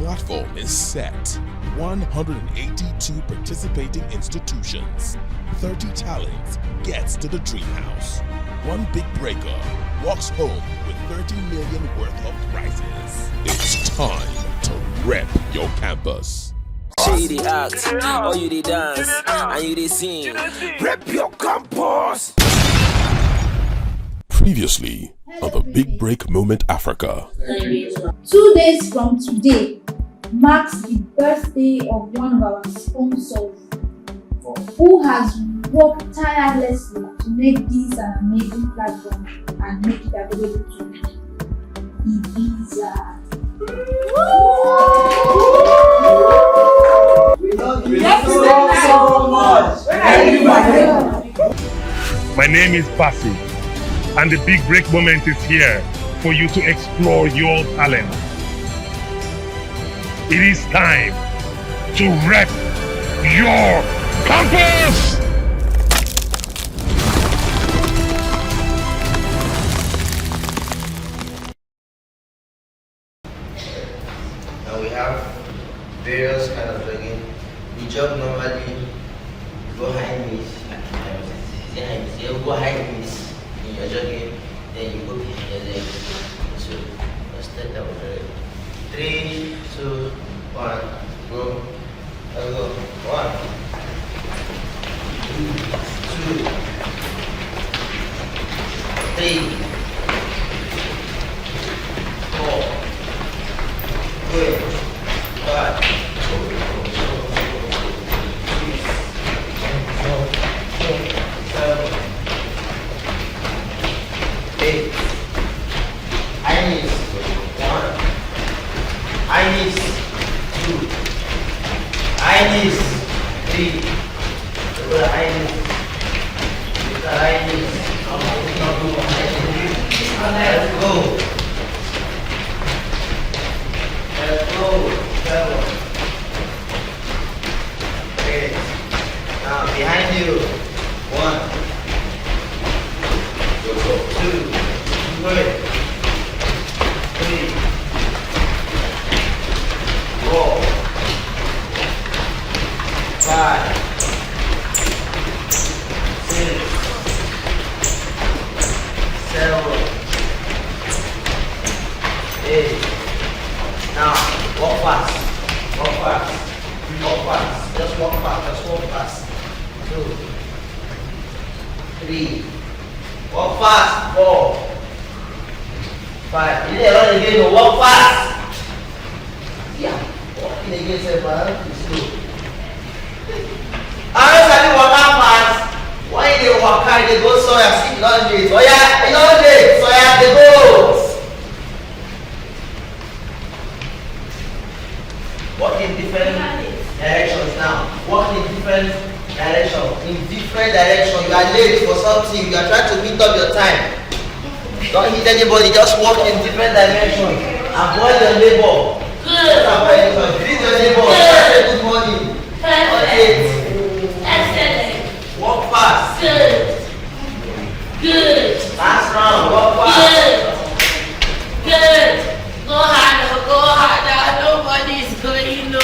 platform is set. 182 participating institutions. 30 talents gets to the dream house. One big breaker walks home with 30 million worth of prizes. It's time to rep your campus. You the act, or you the dance, and you the sing. Rep your campus. Previously on the Big Break Moment Africa. 2 days from today marks the birthday of one of our sponsors who has worked tirelessly to make this an amazing platform and make it available to Ibiza. We love you so much. My name is Pasi, and the Big Break Moment is here for you to explore your talent. It is time to rep your campus! Now we have various kind of jogging. We jog normally, go high knees, you go high knees in your jogging, then you go behind your leg. So let's start that with 3, 2, 1, go. Let's go. 1, 2, 3, 4, good. 5, 7, 8. I need 1. I need 2. I need 3. I need. Let's go. Let's go. 7. 8. Now behind you. 1, 2. Good. 3, 4, 5, 6, 7, 8. Now walk fast. Walk fast. Walk fast. Just walk fast. Just walk fast. 2, 3. Walk fast. 4, 5. You didn't run again. No, walk fast. Yeah. Walking again, say, man, it's slow. I don't walk out fast. Why they walk out? They go so I see long days. Oh yeah, long days. So yeah, they go. Walk in different directions now. Walk in different directions. In different directions. You are late for something. You are trying to meet up your time. Don't hit anybody. Just walk in different dimensions. Avoid your neighbor. Good. Greet your neighbor. Say good morning. Okay. Excellent. Walk fast. Good. Good. Last round. Walk fast. Good. Good. Go harder. Go harder. Nobody's going to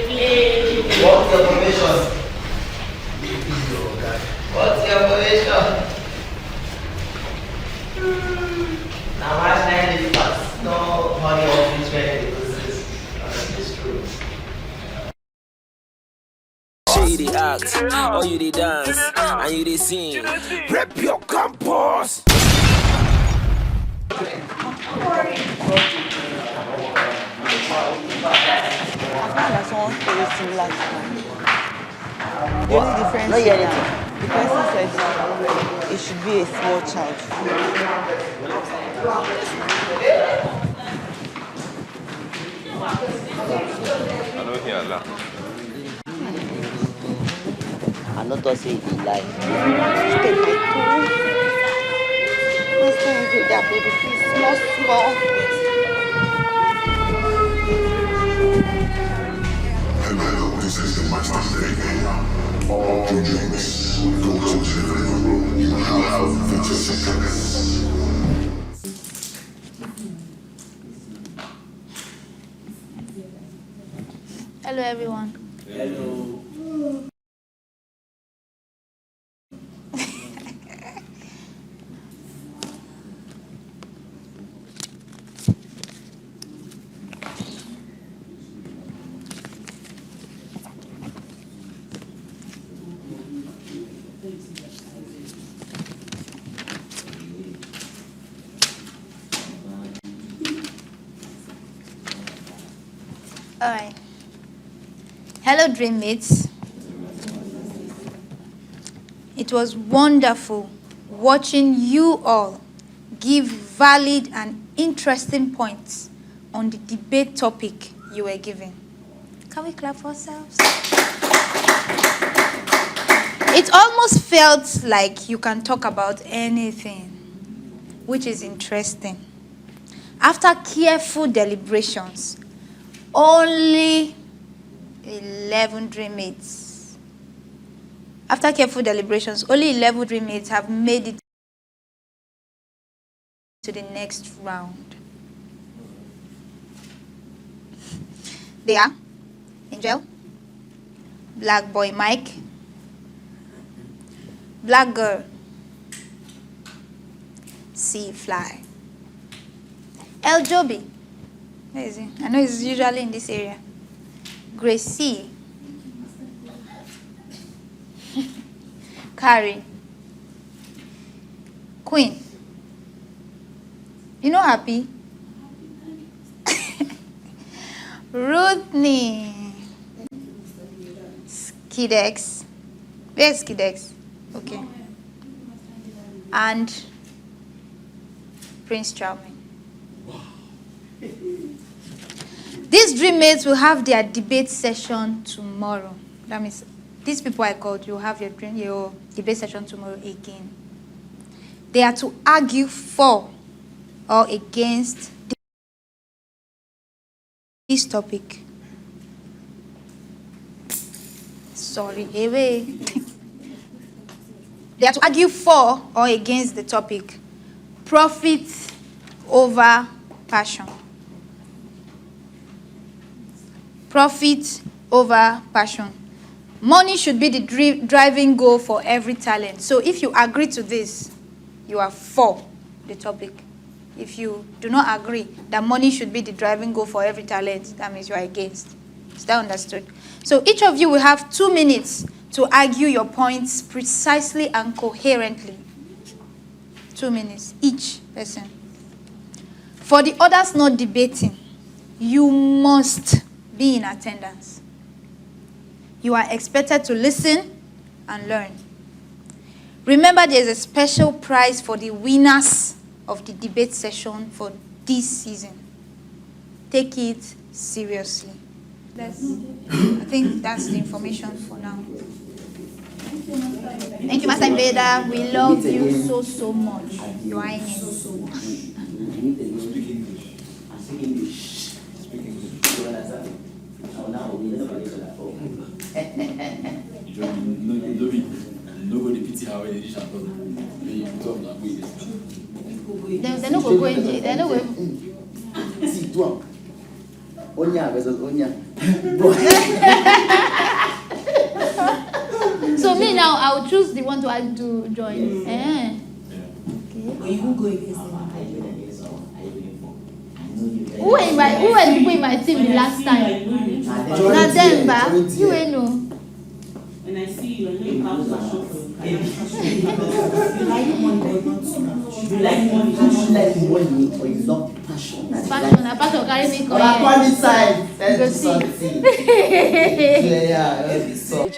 play. What's your formation? What's your formation? Now watch 90 fast. No money off each way. This is true. You the act, or you the dance, and you the sing. Rep your campus. That's one very similar to mine. The only difference No, is yeah, that the person said it should be a small child. I not to say it in life. Take my toe. Let's go and get that baby, please. Small. Hello, this is the Master Baby. All dreams go to the living room. You have 50 seconds. Hello, everyone. Hello. All right. Hello, dream mates. It was wonderful watching you all give valid and interesting points on the debate topic you were given. Can we clap for ourselves? It almost felt like you can talk about anything, which is interesting. After careful deliberations, only 11 dream mates. After careful deliberations, only 11 dream mates have made it to the next round. They are Angel, Black Boy Mike, Black Girl, Sea Fly, El Joby. Where is he? I know he's usually in this area. Gracie, Carrie, Queen. You know Happy? Ruthnie, Skidex. Where's Skidex? Okay. And Prince Charming. These dream mates will have their debate session tomorrow. That means these people I called, you'll have your debate session tomorrow again. They are to argue for or against this topic. Sorry, hey. They are to argue for or against the topic. Profit over passion. Profit over passion. Money should be the driving goal for every talent. So if you agree to this, you are for the topic. If you do not agree that money should be the driving goal for every talent, that means you are against. Is that understood? So each of you will have 2 minutes to argue your points precisely and coherently. 2 minutes, each person. For the others not debating, you must be in attendance. You are expected to listen and learn. Remember, there is a special prize for the winners of the debate session for this season. Take it seriously. I think that's the information for now. Thank you, Master Invader. We love you so, so much. You are in Nobody pity how they dish and they're not going to go. They're not going. See, toi. Onya versus Onya. So me now, I will choose the one to join. Yeah. Okay. But you won't go against them. Who were people in my team the last time? Not them, but you ain't know. When I see you, I know you have passion for you like money, but not too much. You like money, but you love passion. Passion carry me On a quality side, that's something. Yeah, so.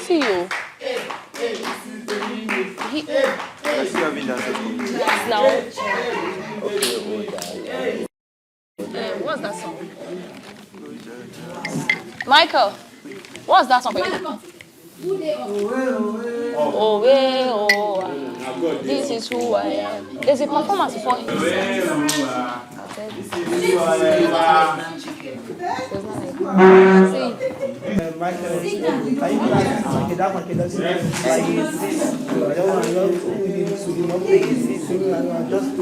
See you. What's that song? Michael, what's that song? This is who I am. There's a performance before him. Just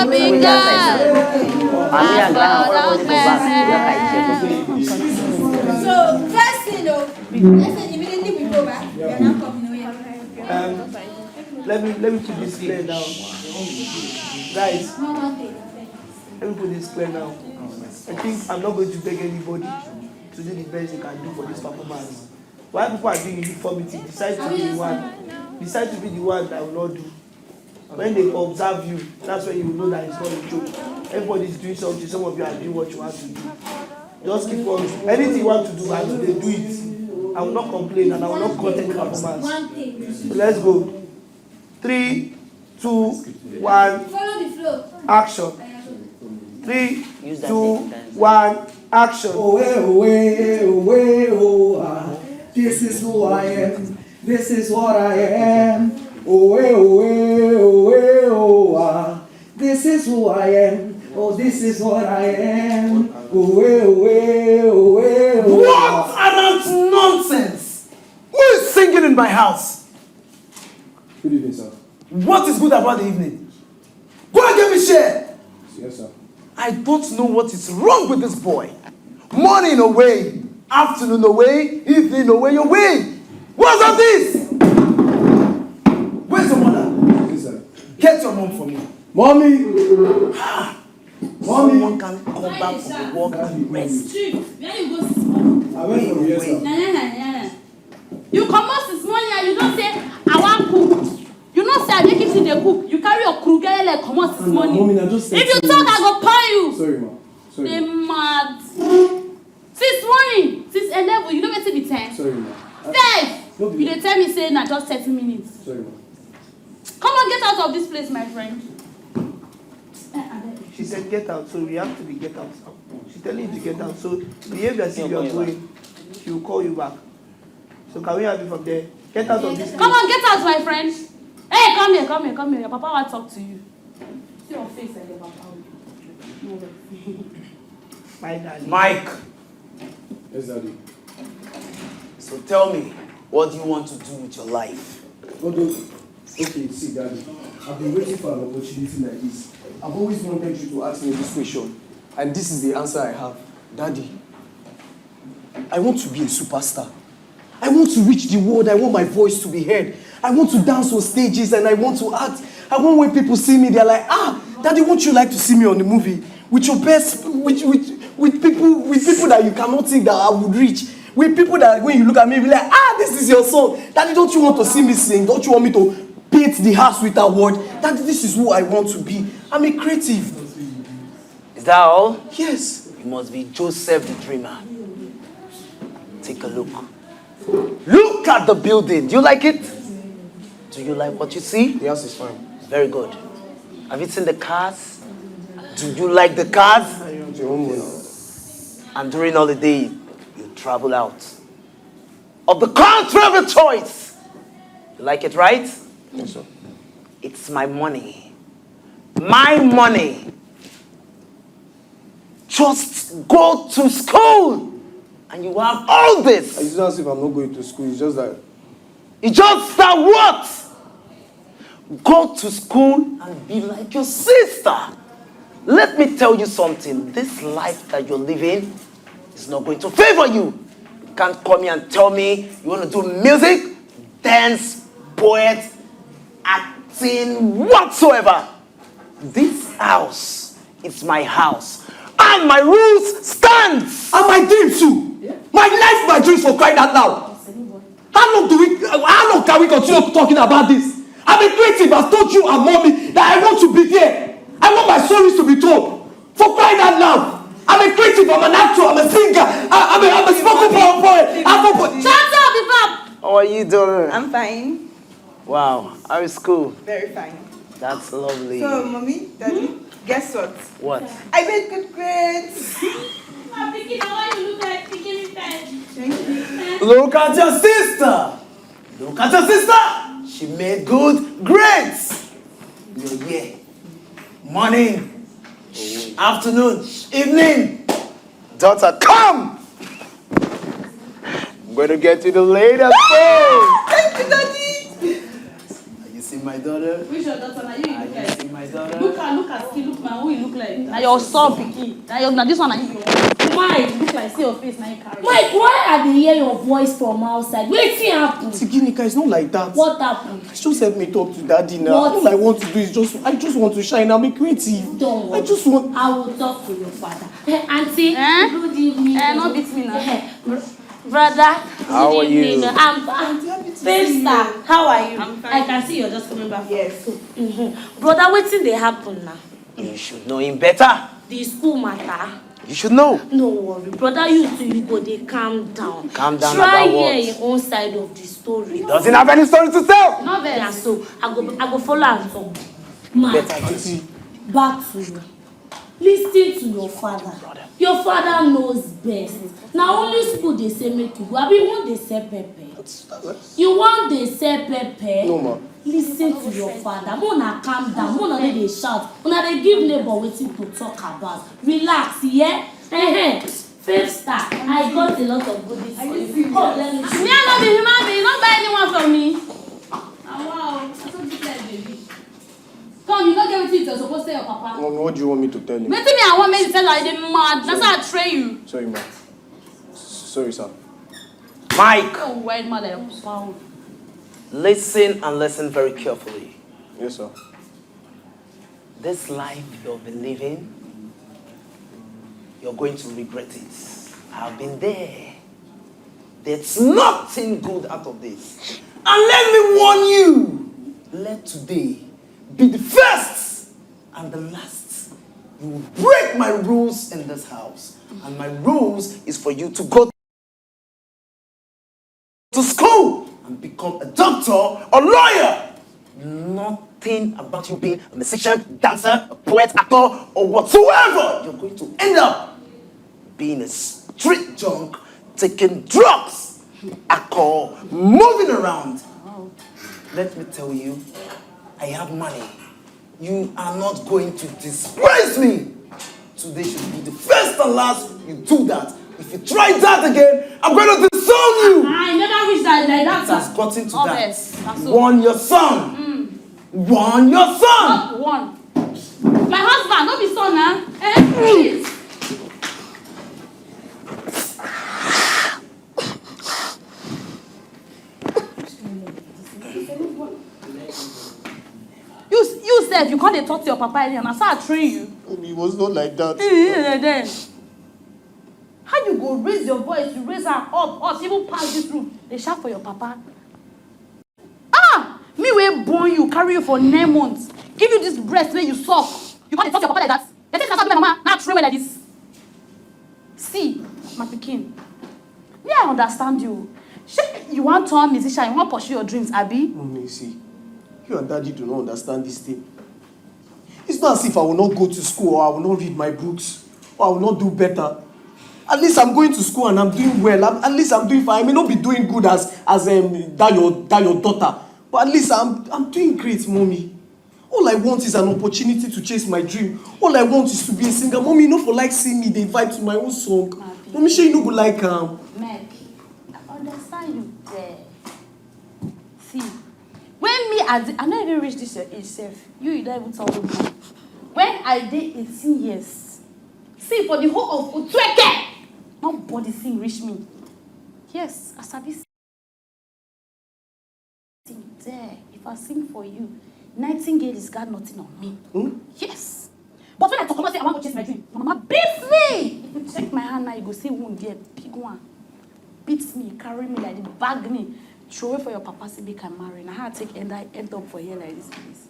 So, first thing though, let's say immediately we go back, we're not coming away. Let me put this clear now. Guys, let me put this clear now. I think I'm not going to beg anybody to do the best they can do for this performance. Why people are doing uniformity, decide to be the one that will not do. When they observe you, that's when you will know that it's not a joke. Everybody is doing something, some of you are doing what you want to do. Just keep on. Anything you want to do, and they do it. I will not complain and I will not cut any performance. So let's go. 3, 2, 1. Follow the flow. Action. 3, 2, 1. Action. Oh, this is who I am. This is what I am. This is who I am. Oh, this is what I am. What arrant nonsense! Who is singing in my house? Good evening, sir. What is good about the evening? Go and give me share. Yes, sir. I don't know what is wrong with this boy. Morning away, afternoon away, evening away. What's up this? Where's your mother? Yes, sir. Get your mom for me. Mommy! Someone can come back from the work and rest. Where you go this I went from here, sir. You come out this morning and you don't say, I want cook. You don't say, I make it in the cook. You carry your crew, get like, come out this morning. Mommy, I just said If you talk, I go call you. Sorry, ma. Sorry. They mad. Since morning, since 11, you don't get to be 10. Sorry, ma. 5. You dey tell me say na just 30 minutes. Sorry, ma. Come on, get out of this place, my friend. She said get out, so we have to be get out. She's telling you to get out, so behave as if you are going. She will call you back. So can we have it from there? Get out of this place. Come on, get out, my friend. Hey, come here. Your papa will talk to you. See your face like your papa. My daddy. Mike. Yes, daddy. So tell me, what do you want to do with your life? Okay, see, daddy. I've been waiting for an opportunity like this. I've always wanted you to ask me this question. And this is the answer I have. Daddy, I want to be a superstar. I want to reach the world. I want my voice to be heard. I want to dance on stages and I want to act. I want when people see me, they're like, Daddy, won't you like to see me on the movie? With your best, with people that you cannot think that I would reach. With people that when you look at me, be like, this is your song. Daddy, don't you want to see me sing? Don't you want me to paint the house with a word? Daddy, this is who I want to be. I'm a creative. Is that all? Yes. You must be Joseph the dreamer. Take a look. Look at the building. Do you like it? Do you like what you see? The house is fine. Very good. Have you seen the cars? Do you like the cars? And during holiday, you travel out of the country of your choice. You like it, right? Yes, sir. It's my money. My money. Just go to school and you have all this. It's not as if I'm not going to school. It's just that. It's just that what? Go to school and be like your sister. Let me tell you something. This life that you're living is not going to favor you. You can't come here and tell me you want to do music, dance, poet, acting, whatsoever. This house is my house. And my rules stand. And my dreams too. Yeah. My life, my dreams for crying out loud. How long can we continue talking about this? I'm a creative. I've told you and mommy that I want to be there. I want my stories to be told. For crying out loud. I'm a creative. I'm an actor. I'm a singer. I'm a spoken poet. Shut up, Bebop. How are you doing? I'm fine. Wow. How is school? Very fine. That's lovely. So, mommy, daddy, guess what? What? I made good grades. I'm thinking how you look like picking pen. Thank you. Look at your sister. Look at your sister. She made good grades. You're here. Morning, afternoon, evening. Daughter, come! I'm going to get you the latest phone. Thank you, daddy. You see my my daughter? Which your daughter? Now you look I like. see my daughter. Look at skin, look now who you look like. Now your son pikin. Now this one na you. Mike, look like see your face now you carry. Mike, why I dey hear your voice from outside? Wetin happen? Ginika, it's not like that. What happened? Just help me talk to daddy now. What? All I want to do is I just want to shine. I'm creative. Don't worry. I will talk to your father. Auntie, good evening. No beat me now. Brother, How are you? I'm fine. Sister, how are you? I'm fine. I can see you're just coming back. Yes. Brother, wetin dey happen now? You should know him better. The school matter. You should know. No worry, brother, you too, you go dey calm down. Calm down Try about what? hear your own side of the story. He doesn't have any story to tell. No vex. Yeah, so I go follow and talk. Ma, back to you. Listen to your father. Your father knows best. Now only school they say make you go. I mean, want they say pepper. You want they say pepper? No, ma. Listen to your father. Mona calm down. Mona they shout. Mona they give neighbor waiting to talk about. Relax, yeah? Fifth star. I got a lot of goodies for you. Come, let me show Me I not be human being. Don't buy anyone from me. Ah wow, I told you like baby. Come, you don't get what you're supposed to tell your papa. Mommy, what do you want me to tell him? Wetin me I want me to tell you, I dey mad. That's how I train you. Sorry, ma. Sorry, sir. Mike, Oh, wait, mother. Wow. listen and listen very carefully. Yes, sir. This life you've been living, you're going to regret it. I've been there. There's nothing good out of this. And let me warn you, let today be the first and the last. You will break my rules in this house. And my rules is for you to go to school and become a doctor or lawyer. Nothing about you being a musician, dancer, a poet, actor, or whatsoever. You're going to end up being a street junk, taking drugs, alcohol, moving around. Let me tell you, I have money. You are not going to disgrace me. Today should be the first and last you do that. If you try that again, I'm going to disown you. I never reached that like that. It has gotten to that. Yes. Warn your son. Warn your son. Not one. My husband, don't be son now. Please. You said you can't talk to your papa and I start train you. It was not like that. Then how you go raise your voice? You raise her up, even pass this room. They shout for your papa. Me will born you, carry you for 9 months, give you this breast where you suck. You can't talk to your papa like that. They think that's my mama, not train like this. See, my pikin. Yeah, I understand you. You want to be a musician, you want to pursue your dreams, Abby? Mommy, see, you and daddy do not understand this thing. It's not as if I will not go to school or I will not read my books or I will not do better. At least I'm going to school and I'm doing well. At least I'm doing fine. I may not be doing good as that your daughter, but at least I'm doing great, mommy. All I want is an opportunity to chase my dream. All I want is to be a singer. Mommy, you know for like seeing me, they vibe to my own song. Mommy, sure you know go like Meg, I understand you there. See, when me I not even reach this age self, you don't even tell me. When I did 18 years, see for the whole of Utweke, nobody sing reach me. Yes, I sabi sing there. If I sing for you, Nightingale is got nothing on me. Yes. But when I talk about say I want to chase my dream, my mama beats me. If you check my hand now, you go see wound there, big one. Beats me, carry me like this, bag me. Throw away for your papa, say they can marry. Now how I take end up for here like this, please.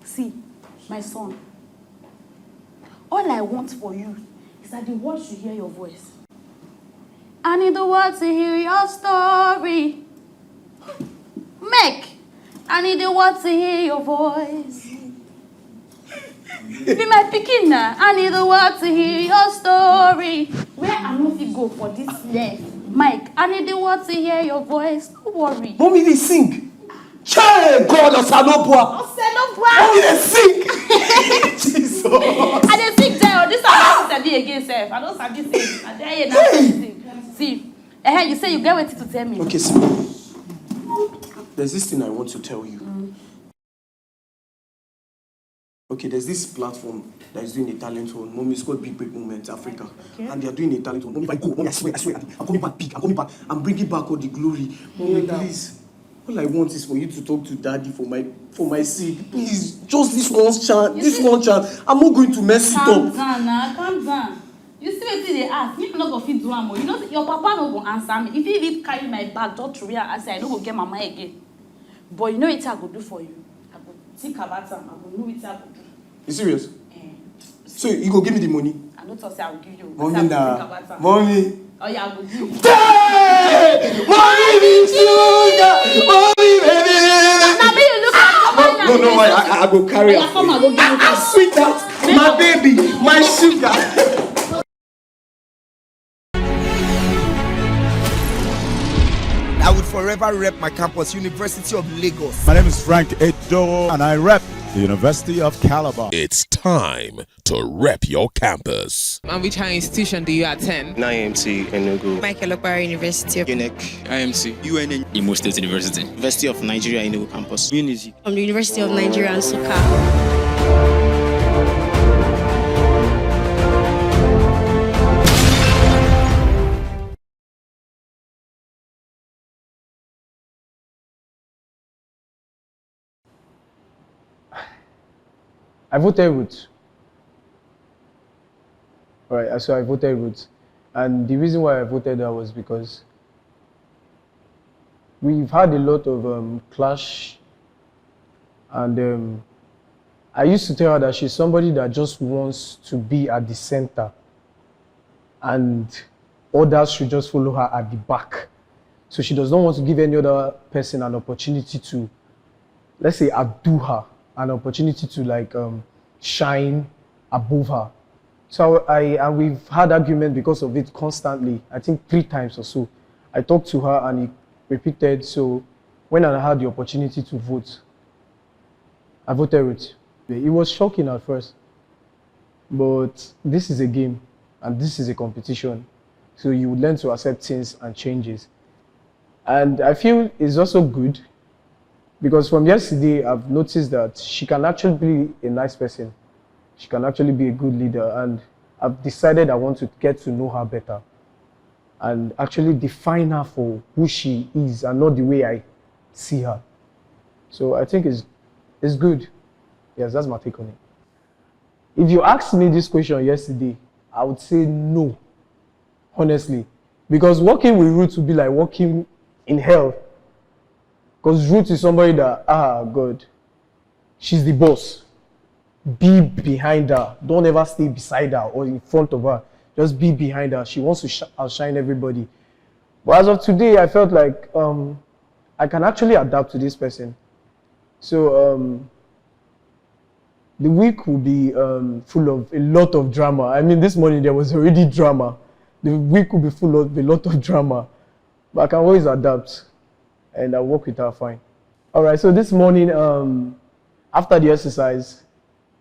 See, my son. All I want for you is that the world should hear your voice. I need the world to hear your story. Meg, I need the world to hear your voice. Be my pikin now. I need the world to hear your story. Where I know if you go for this left, Mike, I need the world to hear your voice. Don't worry. Mommy, they sing. Hey, God, Osanopua. Mommy, they sing. Jesus. I dey sing there. This is how I study again, sef. I don't sabi sing. I dey hear now sing. See, you say you get waiting to tell me. Okay, so there's this thing I want to tell you. Okay, there's this platform that is doing a talent hunt. Mommy, it's called Big Break Moments Africa. Okay. And they are doing a talent hunt. Mommy, if I go, mommy, I swear, I'm coming back big. I'm coming back. I'm bringing back all the glory. Mommy, please. All I want is for you to talk to daddy for my sake. Please, just this one chance. I'm not going to mess it up. Calm down now, calm down. You see what they ask, me not go fit do am. You know, your papa no go answer me. If he leave carry my bag, just to real answer, I no go get mama again. But you know what I go do for you? I go think about am. I go know what I go do. You serious? So you go give me the money? I don't say I will give you. Mommy now. Mommy. Oh yeah, I will give you. Hey! Mommy, be sugar! Mommy, baby! Now me you look at No, I go carry her. Come on, go give me. Sweetheart, my baby, my sugar. I would forever rep my campus, University of Lagos. My name is Frank Edo, and I rep the University of Calabar. It's time to rep your campus. And which higher institution do you attend? IMC Enugu. Michael Okpara University of UNEC. IMC. UNN. Imo State University. University of Nigeria Enugu campus. Unity. From the University of Nigeria and Nsukka. I voted Root. Right, so I voted Root. And the reason why I voted her was because we've had a lot of clash. And I used to tell her that she's somebody that just wants to be at the center. And others should just follow her at the back. So she does not want to give any other person an opportunity to, let's say, outdo her. An opportunity to like shine above her. So and we've had argument because of it constantly. I think 3 times or so. I talked to her and he repeated. So when I had the opportunity to vote, I voted with. It was shocking at first, but this is a game and this is a competition. So you learn to accept things and changes. And I feel it's also good. Because from yesterday, I've noticed that she can actually be a nice person. She can actually be a good leader. And I've decided I want to get to know her better. And actually define her for who she is and not the way I see her. So I think it's good. Yes, that's my take on it. If you asked me this question yesterday, I would say no. Honestly. Because working with Ruth would be like working in hell. Because Ruth is somebody that, God, she's the boss. Be behind her. Don't ever stay beside her or in front of her. Just be behind her. She wants to outshine everybody. But as of today, I felt like I can actually adapt to this person. So the week will be full of a lot of drama. I mean, this morning there was already drama. The week will be full of a lot of drama. But I can always adapt. And I'll work with her fine. All right, so this morning, after the exercise,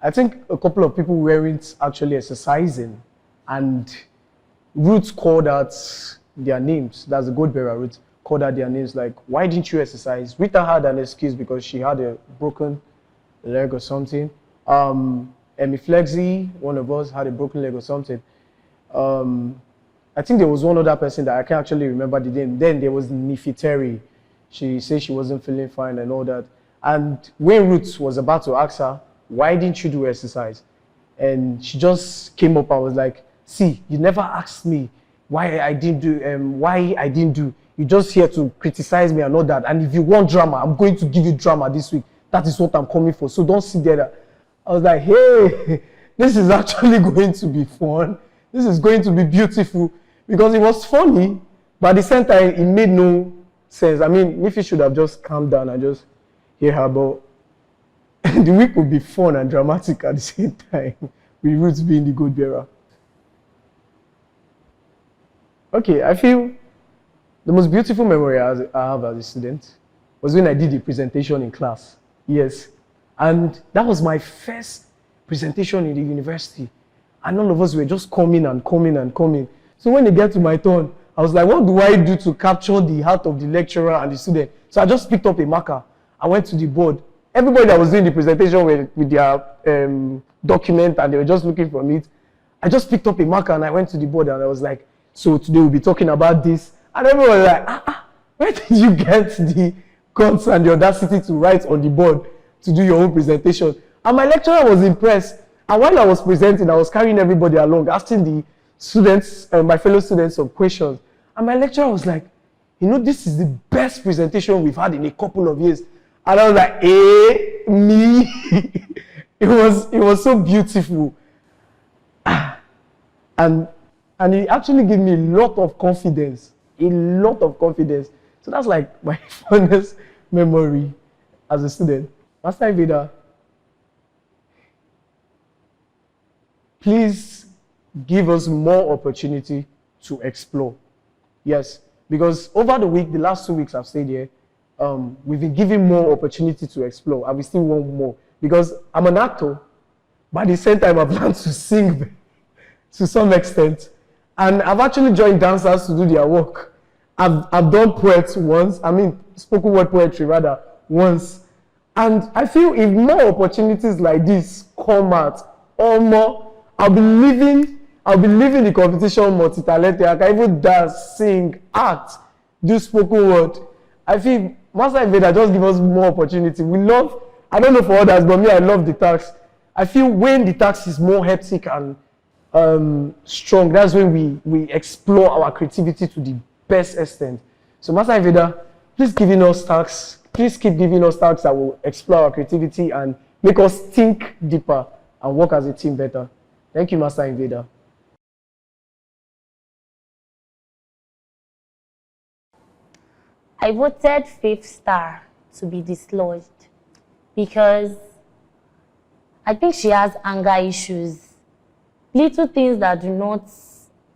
I think a couple of people weren't actually exercising. And Ruth called out their names. That's the gold bearer, Ruth called out their names like, why didn't you exercise? Rita had an excuse because she had a broken leg or something. Emmy Flexi, one of us, had a broken leg or something. I think there was one other person that I can't actually remember the name. Then there was Nifiteri. She said she wasn't feeling fine and all that. And when Ruth was about to ask her, why didn't you do exercise? And she just came up and was like, see, you never asked me why I didn't do. You're just here to criticize me and all that. And if you want drama, I'm going to give you drama this week. That is what I'm coming for. So don't sit there. I was like, hey, this is actually going to be fun. This is going to be beautiful. Because it was funny, but at the same time, it made no sense. I mean, Nifi should have just calmed down and just hear her, but the week would be fun and dramatic at the same time, with Ruth being the gold bearer. Okay, I feel the most beautiful memory I have as a student was when I did the presentation in class. Yes, and that was my first presentation in the university, and all of us were just coming and coming and coming. So when it got to my turn, I was like, what do I do to capture the heart of the lecturer and the student? So I just picked up a marker. I went to the board everybody that was doing the presentation with their document and they were just looking from it, I just picked up a marker and I went to the board and I was like, so today we'll be talking about this. And everyone was like, where did you get the guts and the audacity to write on the board to do your own presentation? And my lecturer was impressed. And while I was presenting, I was carrying everybody along, asking the students, my fellow students, some questions. And my lecturer was like, you know, this is the best presentation we've had in a couple of years. And I was like, me? It was so beautiful. And it actually gave me a lot of confidence. So that's like my fondest memory as a student. Master Inveda, please give us more opportunity to explore. Yes, because over the week, the last 2 weeks I've stayed here, we've been given more opportunity to explore, and we still want more. Because I'm an actor, but at the same time I've learned to sing to some extent. And I've actually joined dancers to do their work. I've done poets once, spoken word poetry rather, once. And I feel if more opportunities like this come out, or more, I'll be leaving the competition multi-talented. I can even dance, sing, act, do spoken word. I feel Master Inveda just give us more opportunity. We love, I don't know for others, but me, I love the task. I feel when the task is more hectic and strong, that's when we explore our creativity to the best extent. So Master Inveda, please keep giving us tasks that will explore our creativity and make us think deeper and work as a team better. Thank you, Master Inveda. I voted 5th star to be dislodged because I think she has anger issues. Little things that do not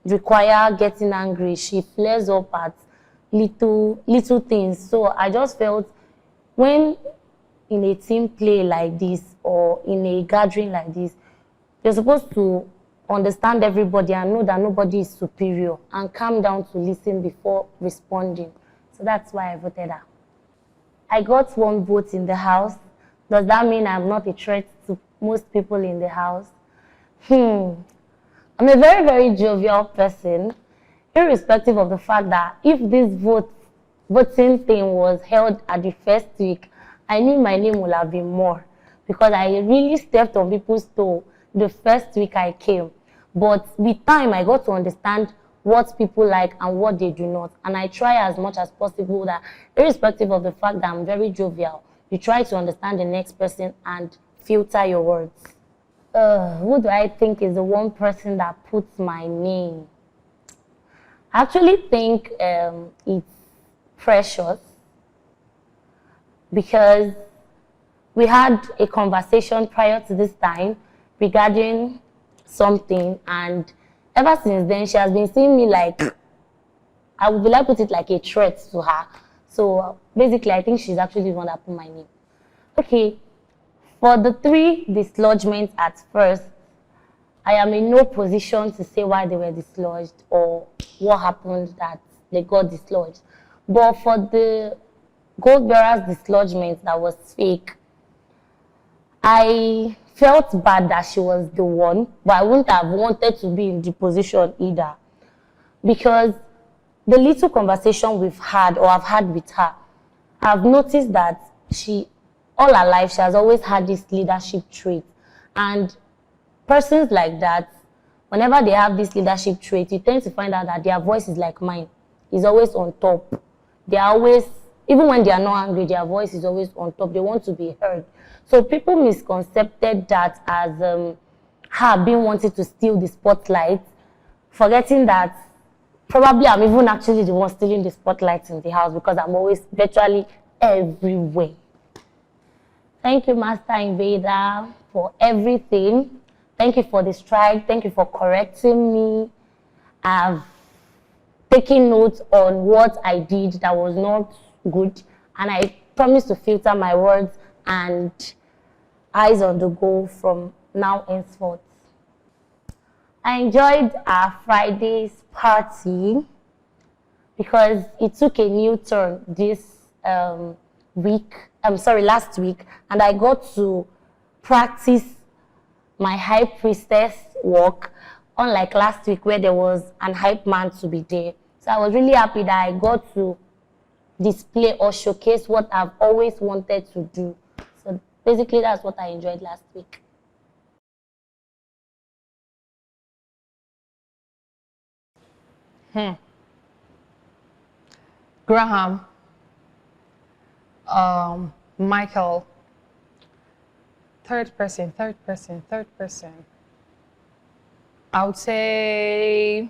require getting angry, she flares up at little things. So I just felt when in a team play like this or in a gathering like this, you're supposed to understand everybody and know that nobody is superior and calm down to listen before responding. So that's why I voted her. I got 1 vote in the house. Does that mean I'm not a threat to most people in the house? I'm a very, very jovial person, irrespective of the fact that if this voting thing was held at the first week, I knew my name would have been more because I really stepped on people's toe the first week I came. But with time, I got to understand what people like and what they do not. And I try as much as possible that, irrespective of the fact that I'm very jovial, you try to understand the next person and filter your words. Who do I think is the one person that puts my name? I actually think it's Precious because we had a conversation prior to this time regarding something, and ever since then she has been seeing me like, I would like put it like a threat to her. So basically I think she's actually the one that put my name. Okay. For the 3 dislodgements at first, I am in no position to say why they were dislodged or what happened that they got dislodged. But for the gold bearers dislodgement that was fake, I felt bad that she was the one, but I wouldn't have wanted to be in the position either. Because the little conversation we've had or I've had with her, I've noticed that all her life, she has always had this leadership trait. And persons like that, whenever they have this leadership trait, you tend to find out that their voice is like mine. It's always on top. They are always, even when they are not angry, their voice is always on top. They want to be heard. So people misconcepted that as her being wanted to steal the spotlight, forgetting that probably I'm even actually the one stealing the spotlight in the house because I'm always virtually everywhere. Thank you, Master Inveda, for everything. Thank you for the strike. Thank you for correcting me. I've taken notes on what I did that was not good, and I promise to filter my words and eyes on the goal from now henceforth. I enjoyed our Friday's party because it took a new turn this week. last week, and I got to practice my high priestess work, unlike last week where there was an hype man to be there. So I was really happy that I got to display or showcase what I've always wanted to do. So basically that's what I enjoyed last week. Graham, Michael, third person. I would say,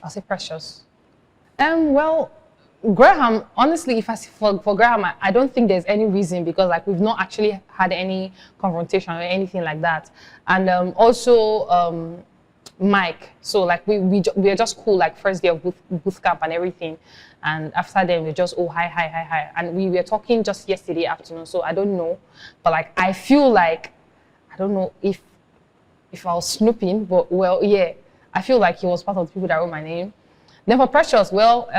I'll say Precious. Well, Graham, honestly, if I see for Graham, I don't think there's any reason because like we've not actually had any confrontation or anything like that. And also Mike, so like we are just cool like first day of boot camp and everything, and after then we're just hi, and we were talking just yesterday afternoon. So I don't know, but like I feel like I don't know if I was snooping, but well, yeah, I feel like he was part of the people that wrote my name. Then for Precious, well,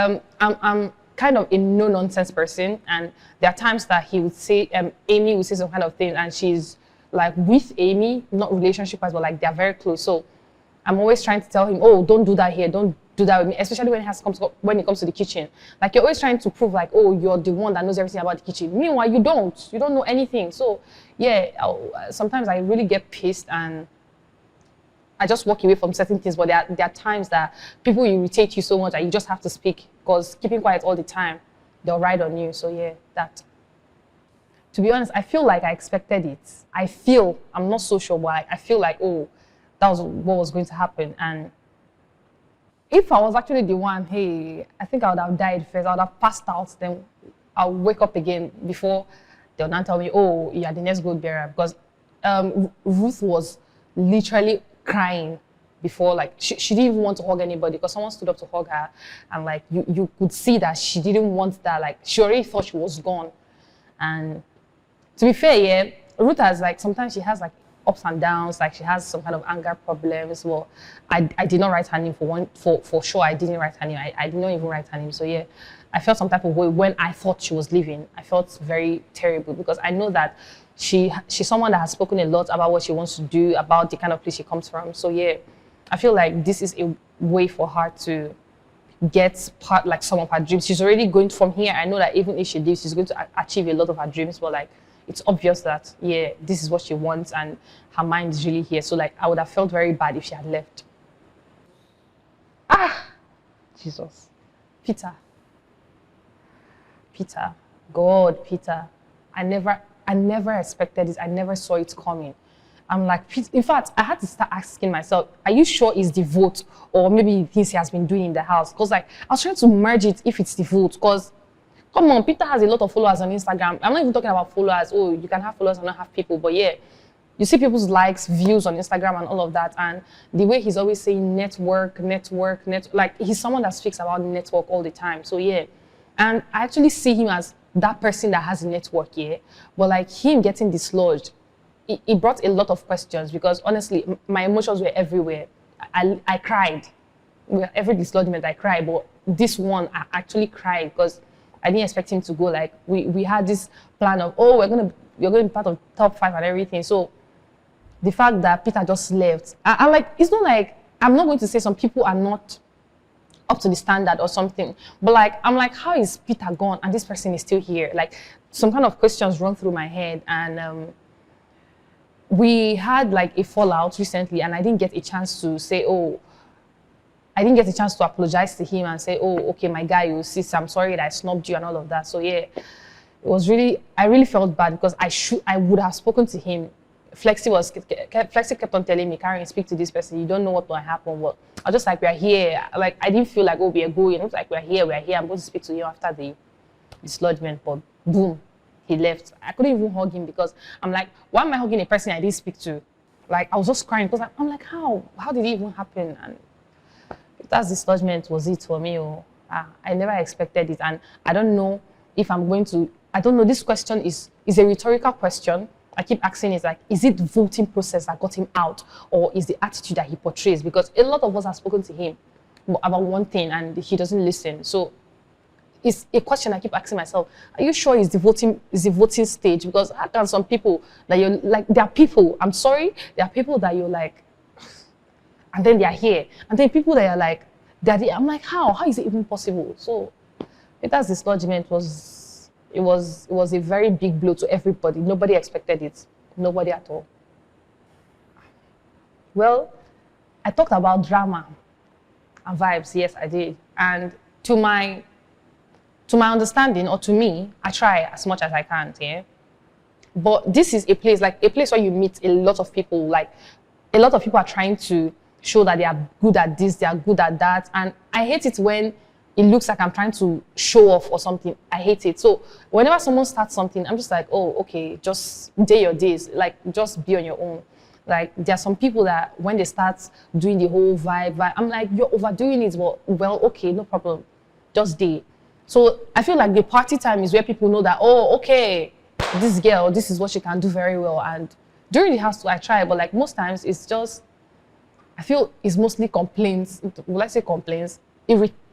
I'm kind of a no-nonsense person, and there are times that he would say, Amy would say some kind of thing, and she's like with Amy, not relationship-wise, but like they're very close. So I'm always trying to tell him, oh, don't do that here, don't do that with me, especially when it comes to the kitchen. Like you're always trying to prove like, oh, you're the one that knows everything about the kitchen. Meanwhile, you don't know anything. So yeah, sometimes I really get pissed and I just walk away from certain things, but there are times that people irritate you so much that you just have to speak because keeping quiet all the time, they'll ride on you. So yeah, that. To be honest, I feel like I expected it. I'm not so sure, but I feel like, oh, that was what was going to happen. And if I was actually the one, hey, I think I would have died first. I would have passed out, then I'll wake up again before they'll now tell me, oh, you're the next gold bearer. Because Ruth was literally crying before, like she didn't even want to hug anybody because someone stood up to hug her, and like you could see that she didn't want that, like she already thought she was gone. And to be fair, yeah, Ruth has like sometimes she has like ups and downs, like she has some kind of anger problems. Well, I did not write her name for sure. I didn't write her name. I did not even write her name. So yeah, I felt some type of way when I thought she was leaving. I felt very terrible because I know that she's someone that has spoken a lot about what she wants to do, about the kind of place she comes from. So yeah, I feel like this is a way for her to get like some of her dreams. She's already going from here. I know that even if she leaves, she's going to achieve a lot of her dreams. But like, it's obvious that yeah, this is what she wants, and her mind is really here. So like, I would have felt very bad if she had left. Jesus, Peter. God, Peter. I never expected this. I never saw it coming. I'm like, in fact, I had to start asking myself, are you sure it's the vote or maybe things he has been doing in the house? Because like, I was trying to merge it if it's the vote. Because, come on, Peter has a lot of followers on Instagram. I'm not even talking about followers. Oh, you can have followers and not have people. But yeah, you see people's likes, views on Instagram and all of that. And the way he's always saying network. Like, he's someone that speaks about network all the time. So yeah. And I actually see him as that person that has a network, yeah. But like him getting dislodged, it brought a lot of questions because honestly, my emotions were everywhere. I cried. Every dislodgement I cried, but this one I actually cried because I didn't expect him to go. Like we had this plan of, oh, you're going to be part of top 5 and everything. So the fact that Peter just left, I'm like, it's not like, I'm not going to say some people are not up to the standard or something, but like, I'm like, how is Peter gone and this person is still here? Like some kind of questions run through my head. And we had like a fallout recently and I didn't get a chance to say, oh, I didn't get a chance to apologize to him and say, oh, okay, my guy, you see, I'm sorry that I snubbed you and all of that. So yeah, it was really, I really felt bad because I would have spoken to him. Flexi kept on telling me, Karen, speak to this person. You don't know what will happen. Well, I was just like, we're here. Like, I didn't feel like, oh, we're going. It was like, we're here. I'm going to speak to you after the dislodgement. But boom, he left. I couldn't even hug him because I'm like, why am I hugging a person I didn't speak to? Like, I was just crying because I'm like, how did it even happen? And that's dislodgement was it for me. I never expected it. And I don't know if I'm going to, I don't know, this question is a rhetorical question. I keep asking it like, is it the voting process that got him out or is the attitude that he portrays? Because a lot of us have spoken to him about one thing and he doesn't listen. So it's a question I keep asking myself. Are you sure it's the voting stage? Because how can some people that you're like, there are people, I'm sorry, there are people that you're like, and then they're here. And then people that are like, I'm like, how? How is it even possible? So Peter's dislodgement was a very big blow to everybody. Nobody expected it. Nobody at all. Well, I talked about drama and vibes. Yes, I did. And to my understanding, or to me, I try as much as I can, yeah. But this is a place where you meet a lot of people. Like, a lot of people are trying to show that they are good at this, they are good at that. And I hate it when it looks like I'm trying to show off or something. I hate it. So whenever someone starts something, I'm just like, oh, okay, just day your days. Like, just be on your own. Like, there are some people that when they start doing the whole vibe, I'm like, you're overdoing it. Well, okay, no problem. Just day. So I feel like the party time is where people know that, oh, okay, this girl, this is what she can do very well. And during the house too, I try, but like most times it's just, I feel it's mostly complaints. Will I say complaints?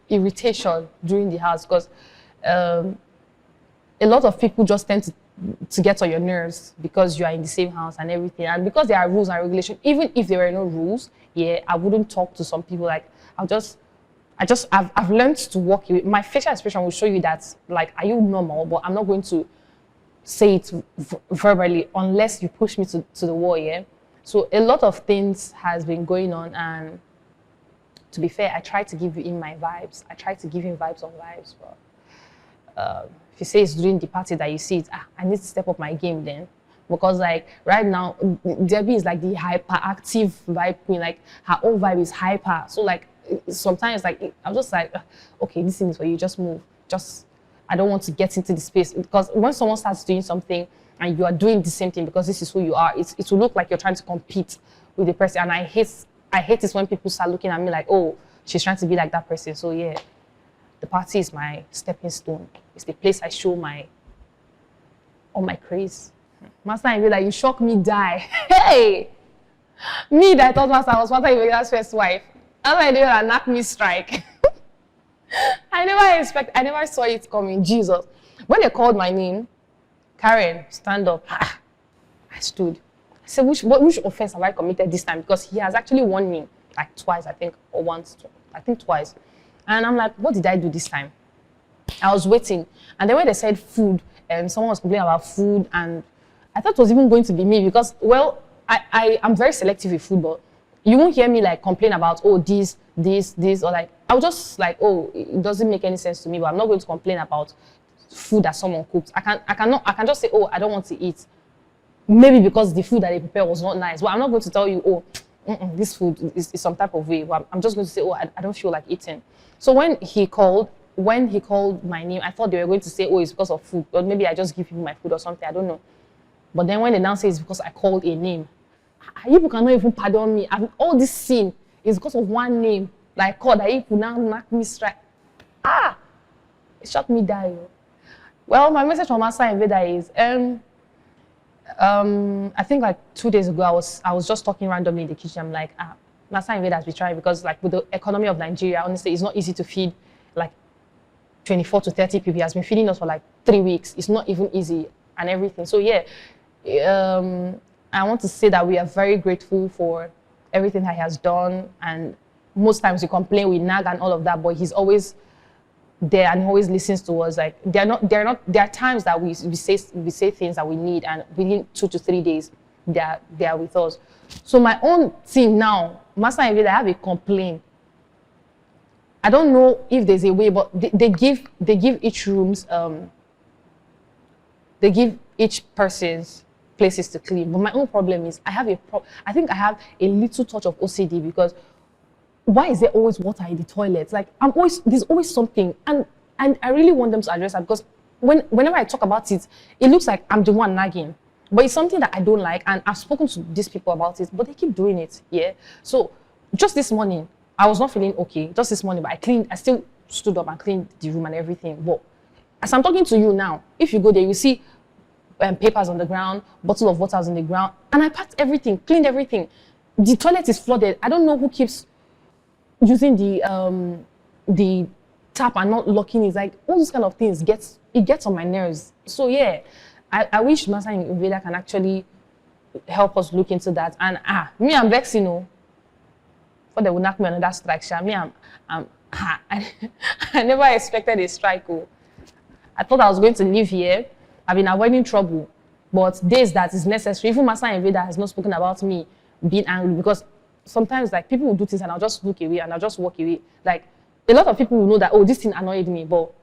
Irritation during the house, because a lot of people just tend to get on your nerves because you are in the same house and everything. And because there are rules and regulations, even if there were no rules, yeah, I wouldn't talk to some people. Like, I've learned to walk away. My facial expression will show you that, like, are you normal? But I'm not going to say it verbally unless you push me to the wall, yeah? So a lot of things has been going on, and to be fair, I try to give you in my vibes. I try to give him vibes on vibes, but if you say it's during the party that you see it, I need to step up my game then. Because like right now, Debbie is like the hyperactive vibe queen. Like her own vibe is hyper. So like sometimes like I'm just like, okay, this thing is for you. Just move. I don't want to get into the space, because when someone starts doing something and you are doing the same thing because this is who you are, it will look like you're trying to compete with the person. And I hate it when people start looking at me like, oh, she's trying to be like that person. So yeah, the party is my stepping stone. It's the place I show all my craze. Master, I feel like you shock me, die. Hey! Me that I thought Master was Master Ibega's first wife. That's why I did that knock me strike. I never saw it coming. Jesus. When they called my name, Karen, stand up. I stood. I said, which offense have I committed this time? Because he has actually warned me like twice, I think, or once. I think twice. And I'm like, what did I do this time? I was waiting. And then when they said food, and someone was complaining about food, and I thought it was even going to be me because, well, I'm very selective with food, but you won't hear me like complain about, oh, this, or like, I'll just like, oh, it doesn't make any sense to me, but I'm not going to complain about food that someone cooks. I can just say, oh, I don't want to eat. Maybe because the food that they prepared was not nice. But I'm not going to tell you, oh, this food is some type of way. But I'm just going to say, oh, I don't feel like eating. So when he called my name, I thought they were going to say, oh, it's because of food. Or maybe I just give people my food or something. I don't know. But then when they now say it's because I called a name, people cannot even pardon me. All this sin is because of one name. Like, God, that people now knock me straight. It shot me die. Well, my message from Master Invader is, I think like 2 days ago, I was just talking randomly in the kitchen. I'm like, Master Invader has been trying, because like with the economy of Nigeria, honestly, it's not easy to feed like 24 to 30 people. He has been feeding us for like 3 weeks. It's not even easy and everything. So yeah, I want to say that we are very grateful for everything that he has done. And most times we complain, we nag and all of that, but he's always there and he always listens to us. Like there are times that we say things that we need, and within 2 to 3 days they are with us. So my own team now, Master Invader, I have a complaint. I don't know if there's a way, but they give each rooms they give each person's places to clean. But my own problem is I think I have a little touch of OCD, because why is there always water in the toilets? Like there's always something, and I really want them to address that, because whenever I talk about it, it looks like I'm the one nagging. But it's something that I don't like, and I've spoken to these people about it, but they keep doing it. Yeah. So just this morning, I was not feeling okay. Just this morning, but I still stood up and cleaned the room and everything. But as I'm talking to you now, if you go there, you see papers on the ground, bottle of water on the ground, and I packed everything, cleaned everything. The toilet is flooded. I don't know who keeps using the tap and not locking. It's like all those kind of things gets on my nerves. So yeah, I wish Master Invader can actually help us look into that. And me, I'm vexed, but they will knock me on that strike. I never expected a strike. I thought I was going to live here. I've been avoiding trouble, but days that is necessary. Even Master Invader has not spoken about me being angry, because sometimes like people will do things and I'll just look away and I'll just walk away. Like a lot of people will know that, oh, this thing annoyed me, but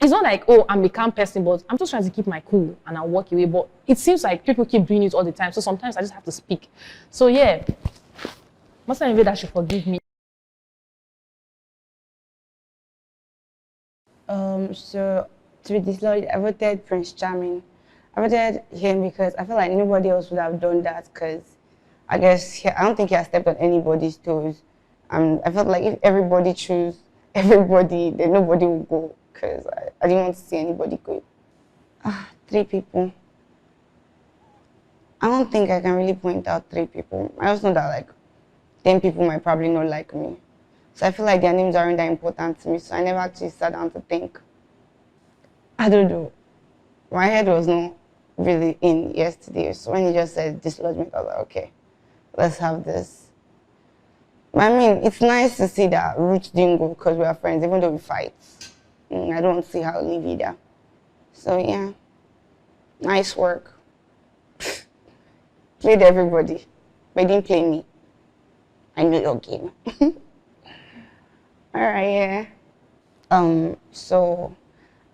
it's not like, oh, I'm a calm person, but I'm just trying to keep my cool and I'll walk away. But it seems like people keep doing it all the time, so sometimes I just have to speak. So yeah, Master Invader should forgive me. So to be disloyal, I voted Prince Charming. I voted him because I feel like nobody else would have done that, because I guess I don't think he has stepped on anybody's toes. I felt like if everybody chose everybody, then nobody would go, because I didn't want to see anybody go. 3 people. I don't think I can really point out 3 people. I also know that like 10 people might probably not like me. So I feel like their names aren't that important to me, so I never actually sat down to think. I don't know. My head was not really in yesterday, so when he just said dislodgement, I was like, okay, let's have this. I mean, it's nice to see that Roots didn't go because we are friends, even though we fight. I don't see how we live either. So yeah, nice work. Played everybody, but didn't play me. I know your game. All right, yeah. So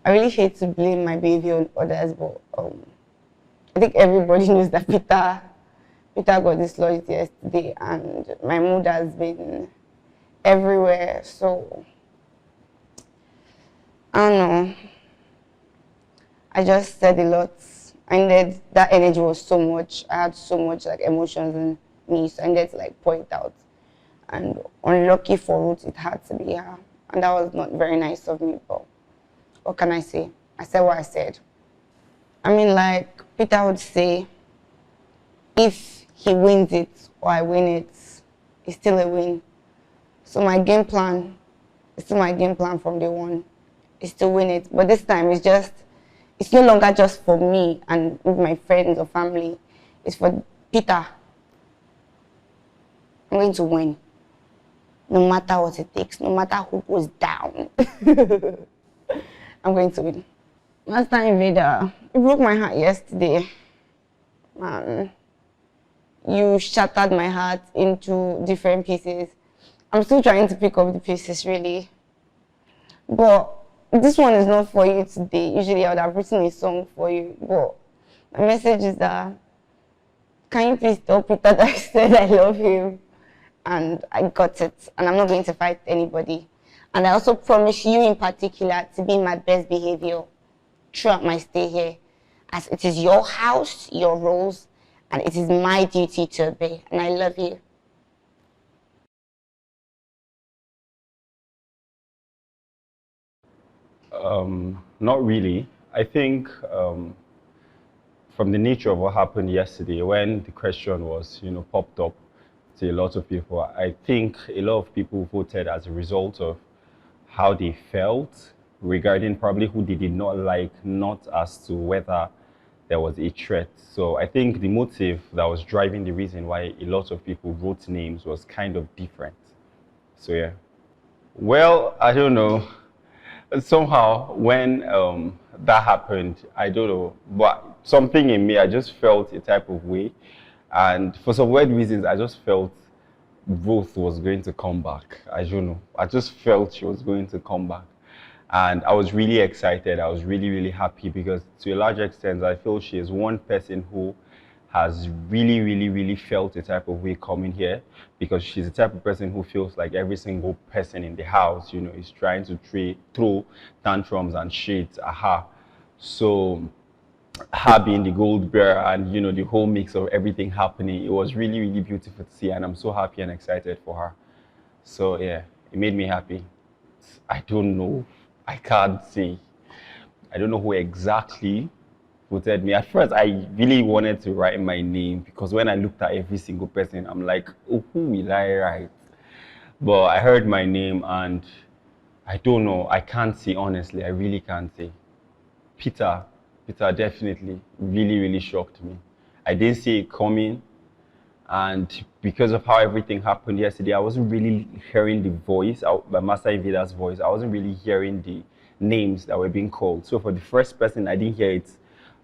I really hate to blame my behavior on others, but I think everybody knows that Peter got dislodged yesterday, and my mood has been everywhere. So I don't know. I just said a lot. And then that energy was so much. I had so much like emotions in me, so I needed to like pour it out. And unlucky for Ruth, it had to be her. And that was not very nice of me, but what can I say? I said what I said. I mean, like Peter would say, if he wins it or I win it, it's still a win. So my game plan is still my game plan from day one. Is to win it. But this time it's no longer just for me and my friends or family. It's for Peter. I'm going to win. No matter what it takes, no matter who goes down. I'm going to win. Master Invader, you broke my heart yesterday. Man, you shattered my heart into different pieces. I'm still trying to pick up the pieces, really. But this one is not for you today. Usually I would have written a song for you. But my message is that, can you please tell Peter that I said I love him? And I got it. And I'm not going to fight anybody. And I also promise you in particular to be my best behavior throughout my stay here, as it is your house, your rules, and it is my duty to obey. And I love you. Not really. I think from the nature of what happened yesterday, when the question was, popped up to a lot of people, I think a lot of people voted as a result of how they felt regarding probably who they did not like, not as to whether there was a threat. So I think the motive that was driving the reason why a lot of people wrote names was kind of different. So yeah. Well, I don't know. Somehow when that happened, I don't know, but something in me, I just felt a type of way. And for some weird reasons, I just felt Ruth was going to come back. I don't know. I just felt she was going to come back. And I was really excited. I was really, really happy because to a large extent, I feel she is one person who has really, really, really felt a type of way coming here, because she's the type of person who feels like every single person in the house, is trying to throw tantrums and shit at her. So her being the gold bearer and, the whole mix of everything happening, it was really, really beautiful to see, and I'm so happy and excited for her. So yeah, it made me happy. I don't know. I can't say. I don't know who exactly voted me. At first, I really wanted to write my name, because when I looked at every single person, I'm like, oh, who will I write? But I heard my name, and I don't know. I can't say, honestly. I really can't say. Peter definitely really, really shocked me. I didn't see it coming. And because of how everything happened yesterday, I wasn't really hearing the voice, by Master Invader's voice. I wasn't really hearing the names that were being called. So for the first person, I didn't hear it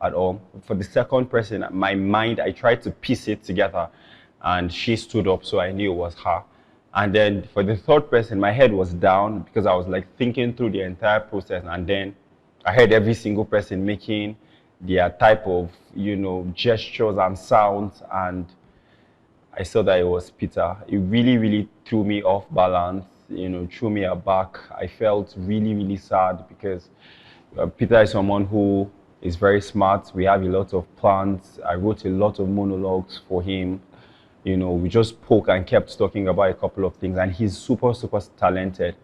at all. For the second person, my mind, I tried to piece it together, and she stood up, so I knew it was her. And then for the third person, my head was down because I was like thinking through the entire process, and then I heard every single person making their type of, gestures and sounds, and I saw that it was Peter. It really, really threw me off balance, threw me aback. I felt really, really sad because Peter is someone who is very smart. We have a lot of plans. I wrote a lot of monologues for him. We just spoke and kept talking about a couple of things, and he's super, super talented.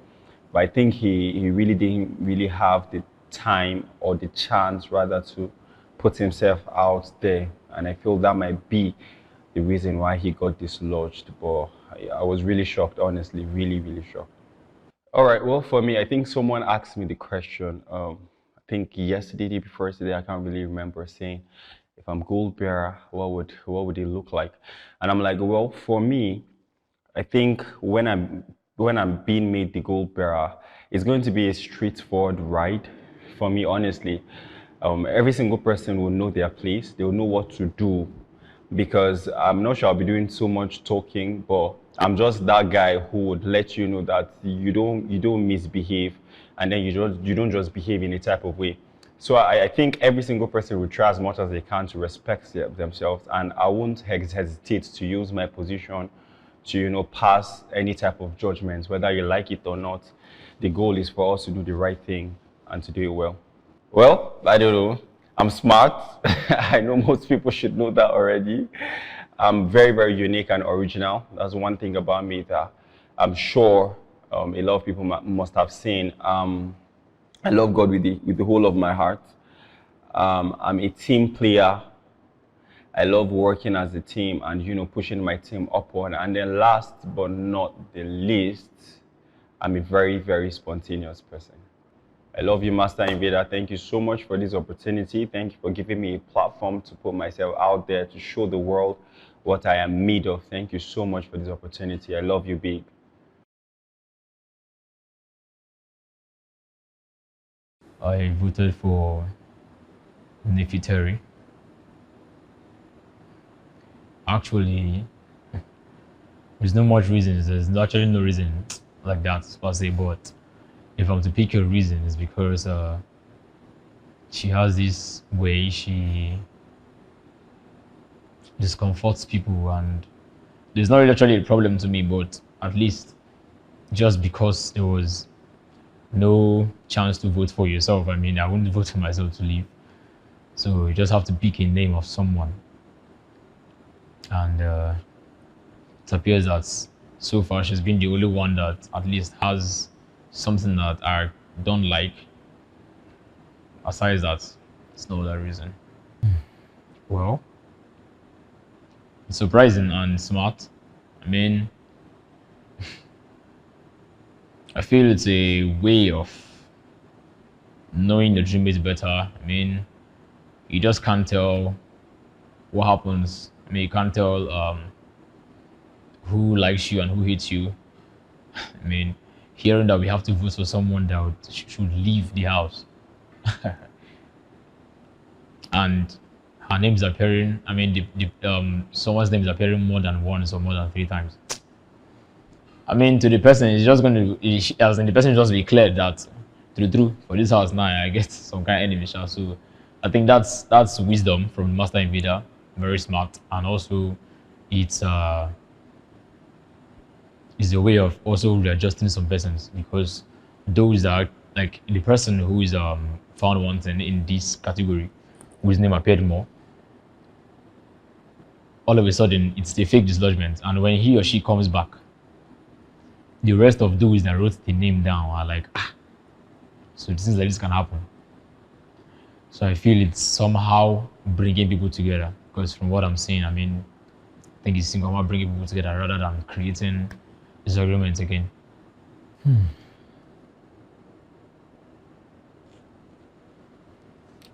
But I think he really didn't really have the time or the chance, rather, to put himself out there. And I feel that might be the reason why he got dislodged. But I was really shocked, honestly, really, really shocked. All right, well, for me, I think someone asked me the question, I think yesterday, day before yesterday, I can't really remember, saying, if I'm gold bearer, what would it look like? And I'm like, well, for me, I think when I'm being made the gold bearer, it's going to be a straightforward ride for me, honestly. Every single person will know their place. They'll know what to do, because I'm not sure I'll be doing so much talking, but I'm just that guy who would let you know that you don't misbehave, and then you don't just behave in a type of way. So I think every single person will try as much as they can to respect themselves, and I won't hesitate to use my position to pass any type of judgment, whether you like it or not. The goal is for us to do the right thing and to do it well. Well, I don't know. I'm smart. I know most people should know that already. I'm very, very unique and original. That's one thing about me that I'm sure a lot of people must have seen. I love God with the whole of my heart. I'm a team player. I love working as a team and pushing my team upward. And then last but not the least, I'm a very, very spontaneous person. I love you, Master Invader. Thank you so much for this opportunity. Thank you for giving me a platform to put myself out there, to show the world what I am made of. Thank you so much for this opportunity. I love you, big. I voted for Nefertari. Actually, there's not much reasons. There's actually no reason like that per se, but if I'm to pick a reason, it's because she has this way she discomforts people, and there's not really actually a problem to me, but at least just because there was no chance to vote for yourself, I mean, I wouldn't vote for myself to leave. So you just have to pick a name of someone. And it appears that so far she's been the only one that at least has something that I don't like. Aside that, it's no other reason. Well, it's surprising and smart. I mean, I feel it's a way of knowing the dreammates better. I mean, you just can't tell what happens. I mean, you can't tell who likes you and who hates you. I mean, hearing that we have to vote for someone that should leave the house. And her name is appearing, I mean, someone's name is appearing more than once or more than 3 times. I mean, to the person, it's just going to, as in the person just be clear that, true, for this house now, I get some kind of enemy. So I think that's wisdom from Master Invader, very smart, and also it's a way of also readjusting some persons, because those that, like the person who is found wanting in this category, whose name appeared more, all of a sudden it's a fake dislodgement, and when he or she comes back, the rest of those that wrote the name down are like, so things like this can happen. So I feel it's somehow bringing people together, because from what I'm seeing, I mean, I think it's somehow bringing people together rather than creating disagreements again.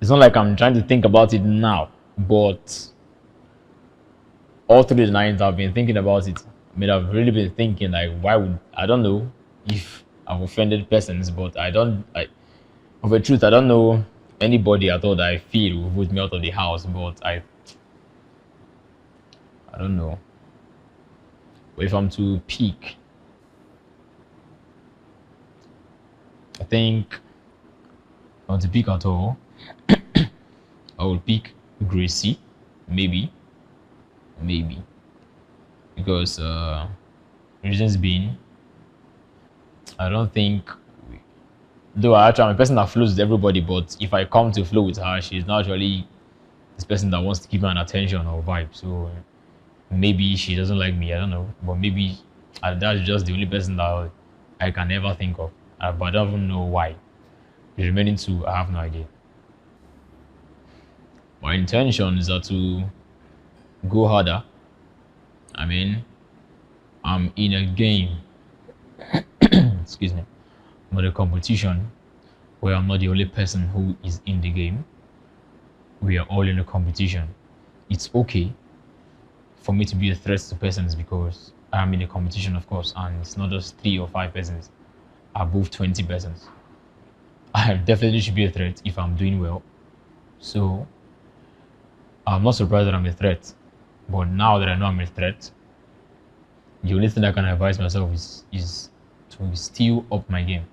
It's not like I'm trying to think about it now, but all through the night I've been thinking about it. I mean, I've really been thinking like, why would I don't know if I've offended persons, but of the truth, I don't know anybody at all that I feel will put me out of the house, but I don't know. But if I'm to pick, I think if I want to pick at all, I would pick Gracie, maybe, because reasons being, I don't think, though I'm a person that flows with everybody, but if I come to flow with her, she's not actually this person that wants to give me an attention or vibe. So maybe she doesn't like me, I don't know, but maybe that's just the only person that I can ever think of, but I don't even know why. The remaining two, I have no idea. My intentions are to go harder. I mean, I'm in a game, excuse me, but a competition where I'm not the only person who is in the game. We are all in a competition. It's okay for me to be a threat to persons because I'm in a competition, of course, and it's not just 3 or 5 persons, above 20 persons. I definitely should be a threat if I'm doing well. So I'm not surprised that I'm a threat. But now that I know I'm a threat, the only thing I can advise myself is to still up my game.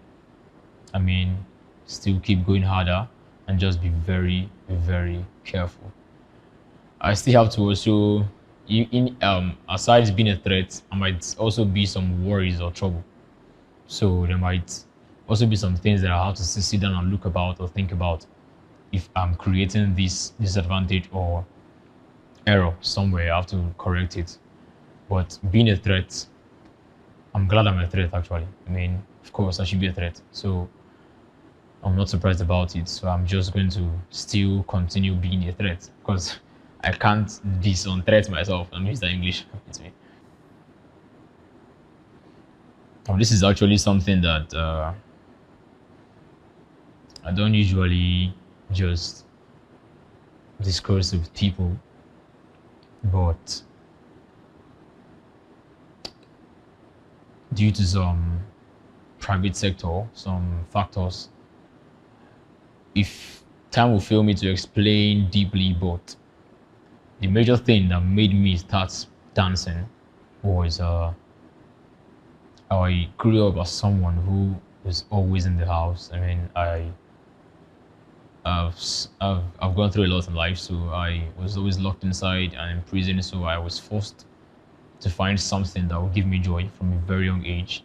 I mean, still keep going harder and just be very, very careful. I still have to also, aside being a threat, I might also be some worries or trouble. So there might also be some things that I have to sit down and look about or think about if I'm creating this disadvantage or error somewhere. I have to correct it. But being a threat, I'm glad I'm a threat actually. I mean, of course I should be a threat. So I'm not surprised about it. So I'm just going to still continue being a threat because I can't disown threat myself. I'm Mr. English. It's me. This is actually something that I don't usually just discuss with people, but due to some private sector, some factors, if time will fail me to explain deeply, but the major thing that made me start dancing was I grew up as someone who was always in the house. I mean, I've gone through a lot in life, so I was always locked inside and in prison. So I was forced to find something that would give me joy from a very young age.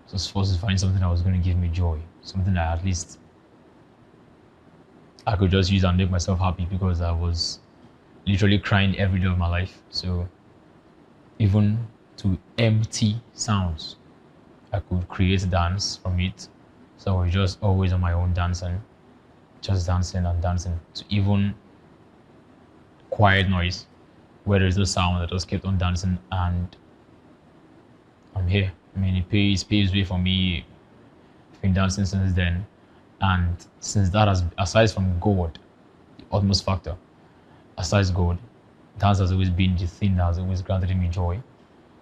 So I was forced to find something that was going to give me joy, something that at least I could just use and make myself happy because I was literally crying every day of my life. So even to empty sounds, I could create dance from it. So I was just always on my own dancing, just dancing and dancing to even quiet noise where there's no sound. I just kept on dancing and I'm here. I mean, it paves way for me. I've been dancing since then. And since that has, aside from God, the utmost factor, aside God, dance has always been the thing that has always granted me joy.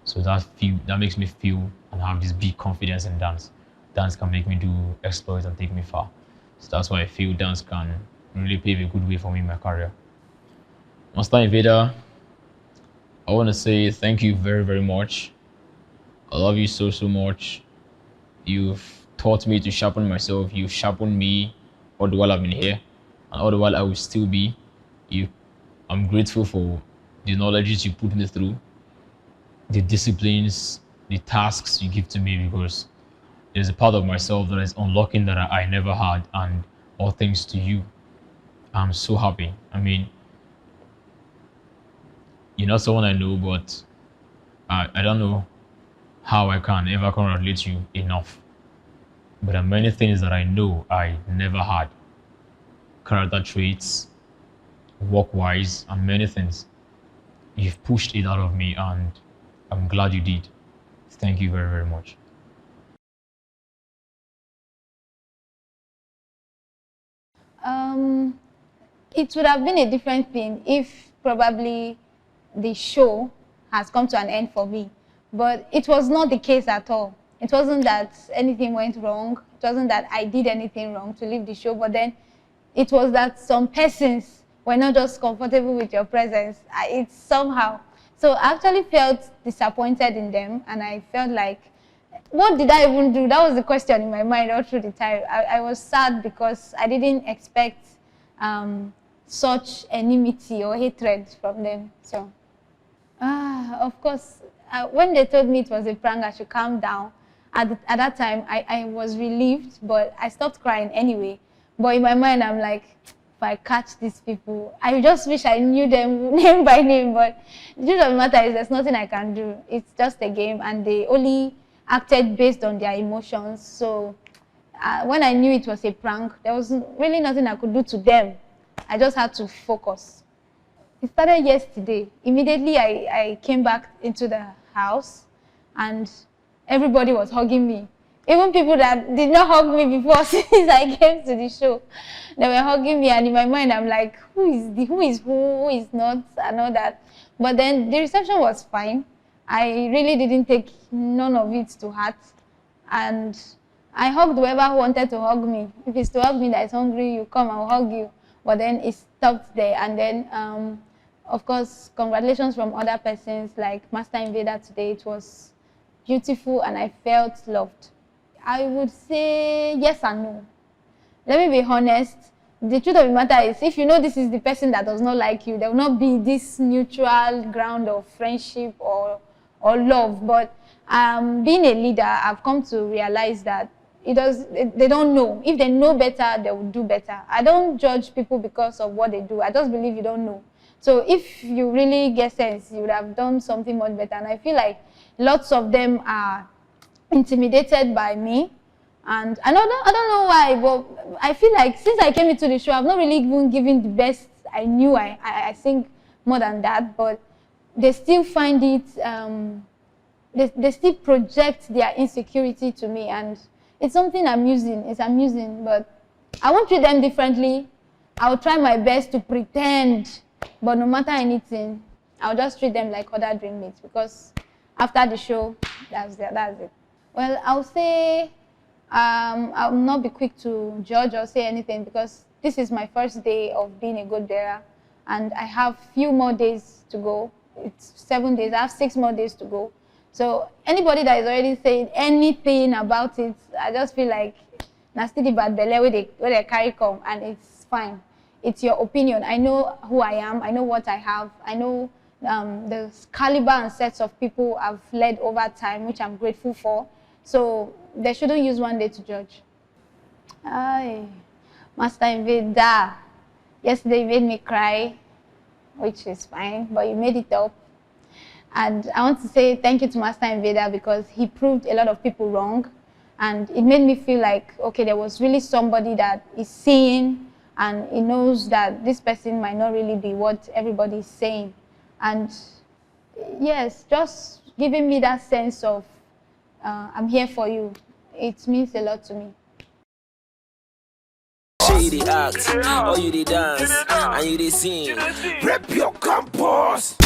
So that makes me feel and have this big confidence in dance. Dance can make me do exploits and take me far. So that's why I feel dance can really pave a good way for me in my career. Master Invader, I want to say thank you very, very much. I love you so, so much. You've taught me to sharpen myself. You've sharpened me all the while I've been here, and all the while I will still be. I'm grateful for the knowledge you put me through, the disciplines, the tasks you give to me, because there's a part of myself that is unlocking that I never had, and all thanks to you. I'm so happy. I mean, you're not someone I know, but I don't know how I can ever congratulate you enough. But there are many things that I know I never had. Character traits, work-wise, and many things. You've pushed it out of me, and I'm glad you did. Thank you very, very much. It would have been a different thing if probably the show has come to an end for me. But it was not the case at all. It wasn't that anything went wrong. It wasn't that I did anything wrong to leave the show. But then it was that some persons were not just comfortable with your presence. It's somehow. So I actually felt disappointed in them. And I felt like, what did I even do? That was the question in my mind all through the time. I was sad because I didn't expect such enmity or hatred from them. So, of course, when they told me it was a prank, I should calm down. At that time, I was relieved, but I stopped crying anyway. But in my mind, I'm like, if I catch these people, I just wish I knew them name by name. But the truth of the matter is there's nothing I can do. It's just a game, and they only acted based on their emotions. So when I knew it was a prank, there was really nothing I could do to them. I just had to focus. It started yesterday. Immediately, I came back into the house, and everybody was hugging me. Even people that did not hug me before since I came to the show, they were hugging me, and in my mind, I'm like, who is not, and all that. But then the reception was fine. I really didn't take none of it to heart, and I hugged whoever wanted to hug me. If it's to hug me that is hungry, you come, I'll hug you. But then it stopped there, and then, of course, congratulations from other persons like Master Invader today. It was beautiful, and I felt loved. I would say yes and no. Let me be honest. The truth of the matter is, if you know this is the person that does not like you, there will not be this neutral ground of friendship or love. But being a leader, I've come to realize that they don't know. If they know better, they will do better. I don't judge people because of what they do. I just believe you don't know. So if you really get sense, you would have done something much better. And I feel like lots of them are intimidated by me. And I don't know why, but I feel like since I came into the show, I've not really even given the best I knew. I think more than that, but they still find it, they still project their insecurity to me, and it's something amusing. It's amusing, but I won't treat them differently. I'll try my best to pretend, but no matter anything, I'll just treat them like other dream mates, because after the show, that's it. Well, I'll say I'll not be quick to judge or say anything, because this is my first day of being a good bearer, and I have few more days to go. It's 7 days. I have 6 more days to go. So anybody that is already saying anything about it, I just feel like nasty the bad belly where they carry come, and it's fine. It's your opinion. I know who I am. I know what I have. I know the caliber and sets of people I've led over time, which I'm grateful for. So they shouldn't use one day to judge. Aye, Master Invader. Yesterday you made me cry, which is fine, but you made it up. And I want to say thank you to Master Invader, because he proved a lot of people wrong. And it made me feel like, okay, there was really somebody that is seeing, and he knows that this person might not really be what everybody is saying. And yes, just giving me that sense of I'm here for you. It means a lot to me. You dey act, or you dey dance, and you dey sing. Rep your campus.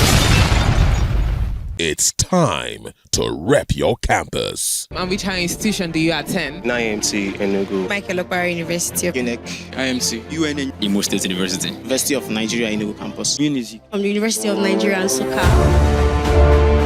It's time to rep your campus. And which higher institution do you attend? IMT Enugu. Michael Okpara University of UNEC. IMC. UNN. Imo State University. University of Nigeria Enugu campus. Unity. From the University of Nigeria and Nsukka.